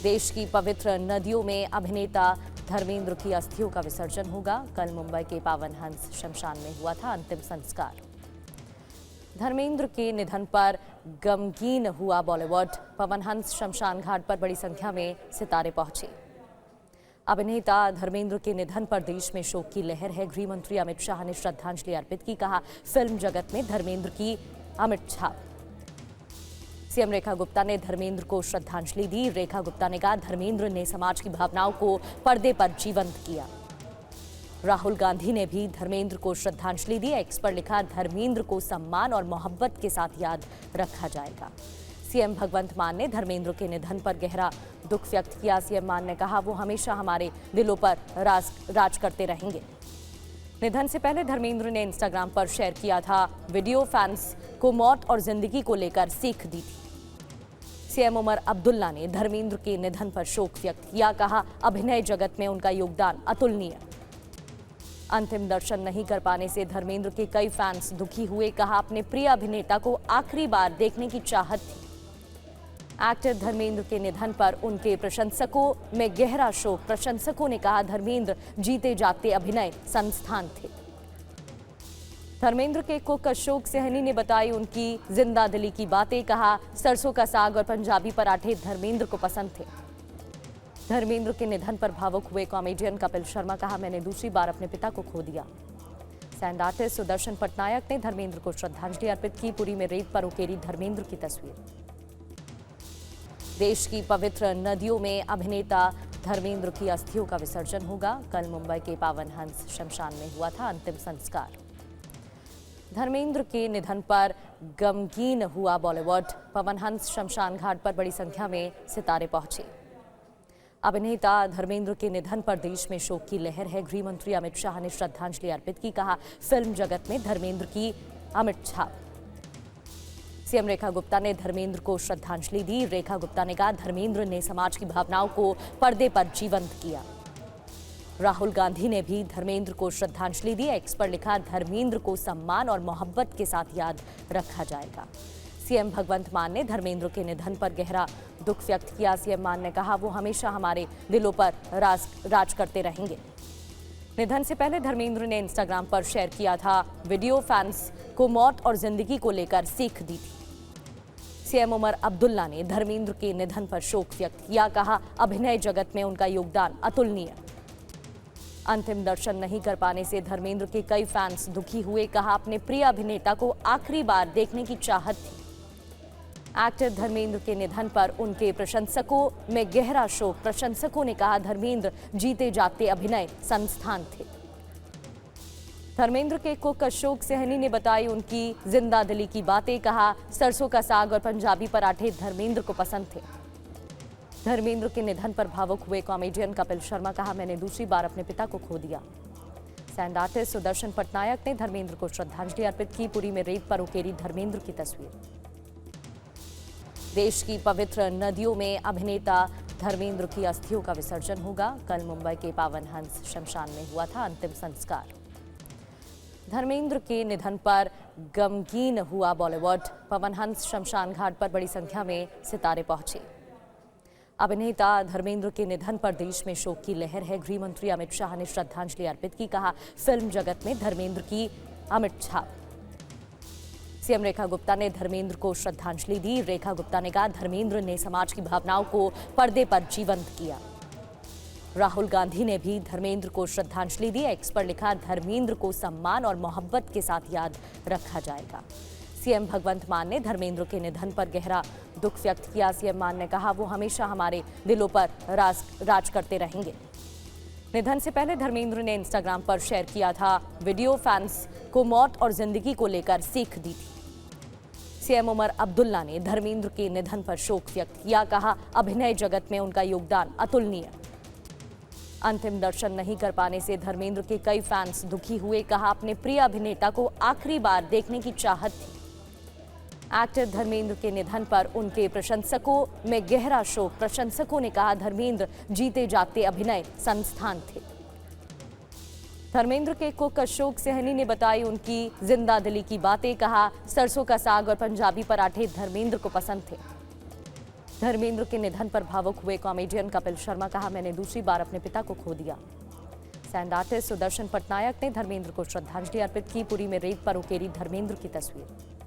देश की पवित्र नदियों में अभिनेता धर्मेंद्र की अस्थियों का विसर्जन होगा। कल मुंबई के पावन हंस शमशान में हुआ था अंतिम संस्कार। धर्मेंद्र के निधन पर गमगीन हुआ बॉलीवुड। पवन हंस शमशान घाट पर बड़ी संख्या में सितारे पहुंचे। अभिनेता धर्मेंद्र के निधन पर देश में शोक की लहर है। गृह मंत्री अमित शाह ने श्रद्धांजलि अर्पित की। कहा, फिल्म जगत में धर्मेंद्र की अमिट छाप। सीएम रेखा गुप्ता ने धर्मेंद्र को श्रद्धांजलि दी। रेखा गुप्ता ने कहा, धर्मेंद्र ने समाज की भावनाओं को पर्दे पर जीवंत किया। राहुल गांधी ने भी धर्मेंद्र को श्रद्धांजलि दी। एक्स पर लिखा, धर्मेंद्र को सम्मान और मोहब्बत के साथ याद रखा जाएगा। सीएम भगवंत मान ने धर्मेंद्र के निधन पर गहरा दुख व्यक्त किया। सीएम मान ने कहा, वो हमेशा हमारे दिलों पर राज करते रहेंगे। निधन से पहले धर्मेंद्र ने इंस्टाग्राम पर शेयर किया था वीडियो। फैंस को मौत और जिंदगी को लेकर सीख दी थी। सीएम उमर अब्दुल्ला ने धर्मेंद्र के निधन पर शोक व्यक्त किया। कहा, अभिनय जगत में उनका योगदान अतुलनीय। अंतिम दर्शन नहीं कर पाने से धर्मेंद्र के कई फैंस दुखी हुए। कहा, अपने प्रिय अभिनेता को आखिरी बार देखने की चाहत थी। एक्टर धर्मेंद्र के निधन पर उनके प्रशंसकों में गहरा शोक। प्रशंसकों ने कहा, धर्मेंद्र जीते जागते अभिनय संस्थान थे। धर्मेंद्र के कुक अशोक सहनी ने बताई उनकी जिंदा दिली की बातें। कहा, सरसों का साग और पंजाबी पराठे धर्मेंद्र को पसंद थे। धर्मेंद्र के निधन पर भावुक हुए कॉमेडियन कपिल शर्मा। कहा, मैंने दूसरी बार अपने पिता को खो दिया। सैंड आर्टिस्ट सुदर्शन पटनायक ने धर्मेंद्र को श्रद्धांजलि अर्पित की। पुरी में रेत पर उकेरी धर्मेंद्र की तस्वीर। देश की पवित्र नदियों में अभिनेता धर्मेंद्र की अस्थियों का विसर्जन होगा। कल मुंबई के पावन हंस शमशान में हुआ था अंतिम संस्कार। धर्मेंद्र के निधन पर गमगीन हुआ बॉलीवुड। पवन हंस शमशान घाट पर बड़ी संख्या में सितारे पहुंचे। अभिनेता धर्मेंद्र के निधन पर देश में शोक की लहर है। गृह मंत्री अमित शाह ने श्रद्धांजलि अर्पित की। कहा, फिल्म जगत में धर्मेंद्र की अमिट छाप। सीएम रेखा गुप्ता ने धर्मेंद्र को श्रद्धांजलि दी। रेखा गुप्ता ने कहा, धर्मेंद्र ने समाज की भावनाओं को पर्दे पर जीवंत किया। राहुल गांधी ने भी धर्मेंद्र को श्रद्धांजलि दी। एक्स पर लिखा, धर्मेंद्र को सम्मान और मोहब्बत के साथ याद रखा जाएगा। सीएम भगवंत मान ने धर्मेंद्र के निधन पर गहरा दुख व्यक्त किया। सीएम मान ने कहा, वो हमेशा हमारे दिलों पर राज करते रहेंगे। निधन से पहले धर्मेंद्र ने इंस्टाग्राम पर शेयर किया था वीडियो। फैंस को मौत और जिंदगी को लेकर सीख दी थी। सीएम उमर अब्दुल्ला ने धर्मेंद्र के निधन पर शोक व्यक्त किया। कहा, अभिनय जगत में उनका योगदान अतुलनीय। अंतिम दर्शन नहीं कर पाने से धर्मेंद्र के कई फैंस दुखी हुए। कहा, अपने प्रिय अभिनेता को आखिरी बार देखने की चाहत थी। एक्टर धर्मेंद्र के निधन पर उनके प्रशंसकों में गहरा शोक। प्रशंसकों ने कहा, धर्मेंद्र जीते जागते अभिनय संस्थान थे। धर्मेंद्र के कुक अशोक सहनी ने बताई उनकी जिंदा दिली की बातें। कहा, सरसों का साग और पंजाबी पराठे धर्मेंद्र को पसंद थे। धर्मेंद्र के निधन पर भावुक हुए कॉमेडियन कपिल शर्मा। कहा, मैंने दूसरी बार अपने पिता को खो दिया। सैंड आर्टिस्ट सुदर्शन पटनायक ने धर्मेंद्र को श्रद्धांजलि अर्पित की। पुरी में रेत पर उकेरी धर्मेंद्र की तस्वीर। देश की पवित्र नदियों में अभिनेता धर्मेंद्र की अस्थियों का विसर्जन होगा। कल मुंबई के पावन हंस शमशान में हुआ था अंतिम संस्कार। धर्मेंद्र के निधन पर गमगीन हुआ बॉलीवुड। पवन हंस शमशान घाट पर बड़ी संख्या में सितारे पहुंचे। अभिनेता धर्मेंद्र के निधन पर देश में शोक की लहर है। गृह मंत्री अमित शाह ने श्रद्धांजलि अर्पित की। कहा, फिल्म जगत में धर्मेंद्र की अमिट छाप। सीएम रेखा गुप्ता ने धर्मेंद्र को श्रद्धांजलि दी। रेखा गुप्ता ने कहा, धर्मेंद्र ने समाज की भावनाओं को पर्दे पर जीवंत किया। राहुल गांधी ने भी धर्मेंद्र को श्रद्धांजलि दी। एक्स पर लिखा, धर्मेंद्र को सम्मान और मोहब्बत के साथ याद रखा जाएगा। सीएम भगवंत मान ने धर्मेंद्र के निधन पर गहरा दुख व्यक्त किया। सीएम मान ने कहा, वो हमेशा हमारे दिलों पर राज करते रहेंगे। निधन से पहले धर्मेंद्र ने इंस्टाग्राम पर शेयर किया था वीडियो। फैंस को मौत और जिंदगी को लेकर सीख दी थी। सीएम उमर अब्दुल्ला ने धर्मेंद्र के निधन पर शोक व्यक्त किया। कहा, अभिनय जगत में उनका योगदान अतुलनीय। अंतिम दर्शन नहीं कर पाने से धर्मेंद्र के कई फैंस दुखी हुए। कहा, अपने प्रिय अभिनेता को आखिरी बार देखने की चाहत थी। एक्टर धर्मेंद्र के निधन पर उनके प्रशंसकों में गहरा शोक। प्रशंसकों ने कहा, धर्मेंद्र जीते जागते अभिनय संस्थान थे। धर्मेंद्र के कुक अशोक सहनी ने बताई उनकी जिंदा दिली की बातें। कहा, सरसों का साग और पंजाबी पराठे धर्मेंद्र को पसंद थे। धर्मेंद्र के निधन पर भावुक हुए कॉमेडियन कपिल शर्मा, कहा मैंने दूसरी बार अपने पिता को खो दिया। सैंड आर्टिस्ट सुदर्शन पटनायक ने धर्मेंद्र को श्रद्धांजलि अर्पित की। पुरी में रेत पर उकेरी धर्मेंद्र की तस्वीर।